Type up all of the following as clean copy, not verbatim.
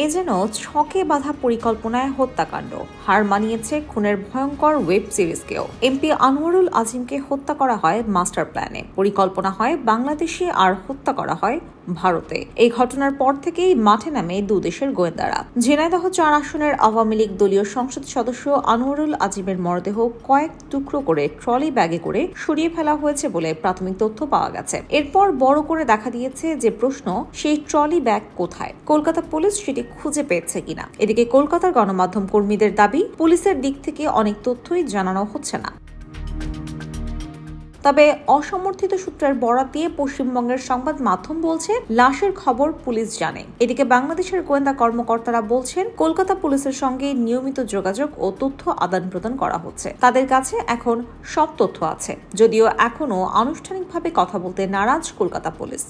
এ যেন ছকে বাঁধা পরিকল্পনায় হত্যাকাণ্ড, হার মানিয়েছে খুনের ভয়ঙ্কর ওয়েব সিরিজকেও। এমপি আনোয়ারুল আজিমকে হত্যা করা হয় মাস্টার প্ল্যানে, পরিকল্পনা হয় বাংলাদেশে আর হত্যা করা হয় ভারতে। এই ঘটনার পর থেকেই মাঠে নামে দুদেশের গোয়েন্দারা। ঝিনাইদহ ৪ আসনের আওয়ামী লীগ দলীয় সংসদ সদস্য আনোয়ারুল আজিমের মরদেহ কয়েক টুকরো করে ট্রলি ব্যাগে করে সরিয়ে ফেলা হয়েছে বলে প্রাথমিক তথ্য পাওয়া গেছে। এরপর বড় করে দেখা দিয়েছে যে প্রশ্ন, সেই ট্রলি ব্যাগ কোথায়? কলকাতা পুলিশ সেটি খুঁজে পেয়েছে কিনা। এদিকে কলকাতার গণমাধ্যম কর্মীদের দাবি, পুলিশের দিক থেকে অনেক তথ্যই জানানো হচ্ছে না। তবে অসমর্থিত সূত্রের বরাত দিয়ে পশ্চিমবঙ্গের সংবাদ মাধ্যম বলছে লাশের খবর পুলিশ জানে। এদিকে বাংলাদেশের গোয়েন্দা কর্মকর্তারা বলছেন কলকাতা পুলিশের সঙ্গে নিয়মিত যোগাযোগ ও তথ্য আদান প্রদান করা হচ্ছে। তাদের কাছে এখন সব তথ্য আছে, যদিও এখনো আনুষ্ঠানিকভাবে কথা বলতে নারাজ কলকাতা পুলিশ।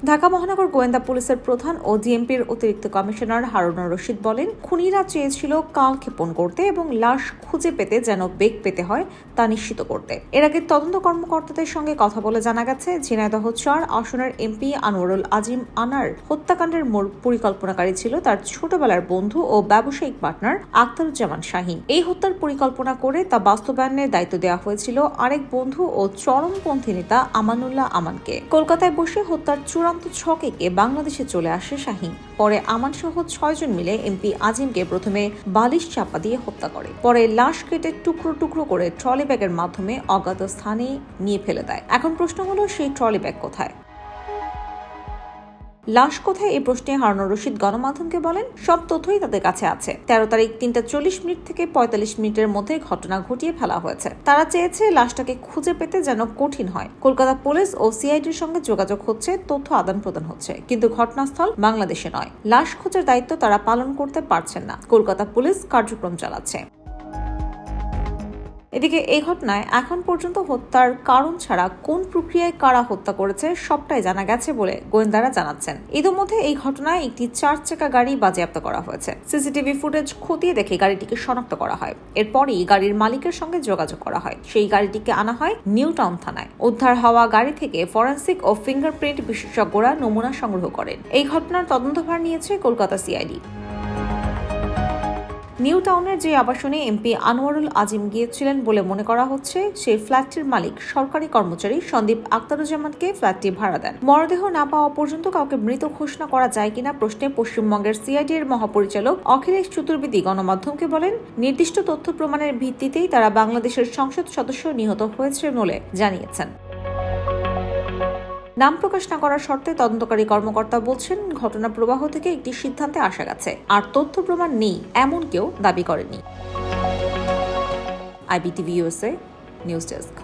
ঢাকা মহানগর গোয়েন্দা পুলিশের প্রধান ও ডিএমপির অতিরিক্ত কমিশনার হারুনুর রশিদ বলেন, খুনিরা চেয়েছিল কালক্ষেপণ করতে এবং লাশ খুঁজে পেতে যেন বেগ পেতে হয় তা নিশ্চিত করতে। এর আগে তদন্ত কর্মকর্তাদের সঙ্গে কথা বলে জানা গেছে, ঝিনাইদহ ৪ আসনের এমপি আনোয়ারুল আজিম আনার হত্যাকাণ্ডের পরিকল্পনাকারী ছিল তার ছোটবেলার বন্ধু ও ব্যবসায়িক পার্টনার আখতারুজ্জামান শাহীন। এই হত্যার পরিকল্পনা করে তা বাস্তবায়নের দায়িত্ব দেওয়া হয়েছিল আরেক বন্ধু ও চরমপন্থী নেতা আমানুল্লাহ আমানকে। কলকাতায় বসে হত্যার চূড়ান্ত ছকে বাংলাদেশে চলে আসে শাহীন। পরে আমান সহ ৬ জন মিলে এমপি আজিমকে প্রথমে বালিশ চাপা দিয়ে হত্যা করে, পরে লাশ কেটে টুকরো টুকরো করে ট্রলি ব্যাগের মাধ্যমে অজ্ঞাত স্থানে নিয়ে ফেলে দেয়। এখন প্রশ্ন হলো, সেই ট্রলি ব্যাগ কোথায়? লাশ কোথায়? এই প্রশ্নে হারুনুর রশিদ গণমাধ্যমকে বলেন, সব তথ্যই তাদের কাছে আছে। ১৩ তারিখ ৩টা ৪০ মিনিট থেকে ৪৫ মিনিটের মধ্যে ঘটনা ঘটিয়ে ফেলা হয়েছে। তারা চেয়েছে লাশটাকে খুঁজে পেতে যেন কঠিন হয়। কলকাতা পুলিশ ও সিআইডির সঙ্গে যোগাযোগ হচ্ছে, তথ্য আদান প্রদান হচ্ছে, কিন্তু ঘটনাস্থল বাংলাদেশে নয়। লাশ খোঁজার দায়িত্ব তারা পালন করতে পারছেন না। কলকাতা পুলিশ কার্যক্রম চালাচ্ছে। এদিকে এই ঘটনায় এখন পর্যন্ত হত্যার কারণ ছাড়া কোন প্রক্রিয়ায় কারা হত্যা করেছে সবটাই জানা গেছে বলে গোয়েন্দারা জানাচ্ছেন। ইতিমধ্যে এই ঘটনায় একটি ৪ চাকা গাড়ি বাজেয়াপ্ত করা হয়েছে। সিসিটিভি ফুটেজ খতিয়ে দেখে গাড়িটিকে শনাক্ত করা হয়। এরপরই গাড়ির মালিকের সঙ্গে যোগাযোগ করা হয়। সেই গাড়িটিকে আনা হয় নিউ টাউন থানায়। উদ্ধার হওয়া গাড়ি থেকে ফরেনসিক ও ফিঙ্গারপ্রিন্ট বিশেষজ্ঞরা নমুনা সংগ্রহ করেন। এই ঘটনার তদন্তভার নিয়েছে কলকাতা সিআইডি। নিউ টাউনের যে আবাসনে এমপি আনোয়ারুল আজিম গিয়েছিলেন বলে মনে করা হচ্ছে, সেই ফ্ল্যাটটির মালিক সরকারি কর্মচারী সন্দীপ আখতারুজ্জামানকে ফ্ল্যাটটি ভাড়া দেন। মরদেহ না পাওয়া পর্যন্ত কাউকে মৃত ঘোষণা করা যায় কিনা প্রশ্নে পশ্চিমবঙ্গের সিআইডি এর মহাপরিচালক অখিলেশ চতুর্বেদী গণমাধ্যমকে বলেন, নির্দিষ্ট তথ্য প্রমাণের ভিত্তিতেই তারা বাংলাদেশের সংসদ সদস্য নিহত হয়েছে বলে জানিয়েছেন। নাম প্রকাশ না করার শর্তে তদন্তকারী কর্মকর্তা বলছেন, ঘটনা প্রবাহ থেকে একটি সিদ্ধান্তে আসা গেছে, আর তথ্য প্রমাণ নেই এমন কেউ দাবি করেনি। IBTV USA news desk.